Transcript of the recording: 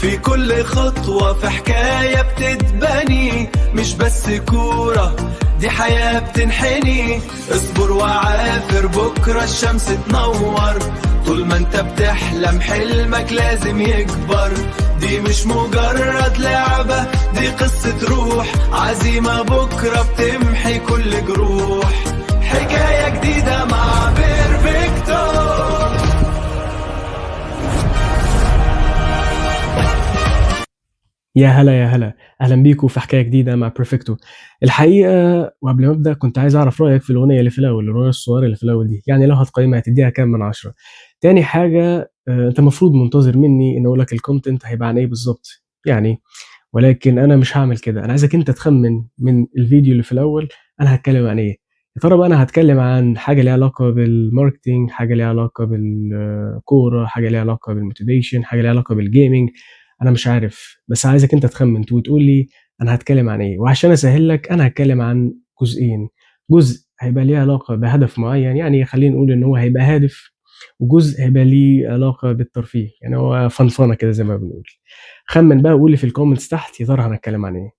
في كل خطوة في حكاية بتتبني، مش بس كورة دي حياة بتنحني. اصبر وعافر بكرة الشمس تنور، طول ما انت بتحلم حلمك لازم يكبر. دي مش مجرد لعبة، دي قصة روح، عزيمة بكرة بتمحي كل جروح. حكاية جديدة مع بيرفكتو. يا هلا يا هلا، اهلا بيكم في حكايه جديده مع بيرفكتو. الحقيقه وقبل ما ابدا كنت عايز اعرف رايك في الاغنيه اللي في الاول، الاغنيه الصغيره اللي في الاول دي، يعني لو هتقيمها هتديها كام من 10؟ تاني حاجه، انت المفروض منتظر مني ان اقول لك الكونتنت هيبقى عن ايه بالظبط يعني، ولكن انا مش هعمل كده. انا عايزك انت تخمن من الفيديو اللي في الاول انا هتكلم عن ايه. يا ترى بقى انا هتكلم عن حاجه ليها علاقه بالماركتينج، حاجه ليها علاقه بالكوره، حاجه ليها علاقه بالموتيفيشن، حاجه ليها علاقه بالجيمنج؟ انا مش عارف، بس عايزك انت تخمن وتقول لي انا هتكلم عن ايه. وعشان اسهل لك انا هتكلم عن جزئين: جزء هيبقى ليه علاقه بهدف معين، يعني خلينا نقول ان هو هيبقى هادف، وجزء هيبقى ليه علاقه بالترفيه، يعني هو فنفنه كده زي ما بنقول. خمن بقى وقول لي في الكومنتس تحت يا ترى هنتكلم عن ايه.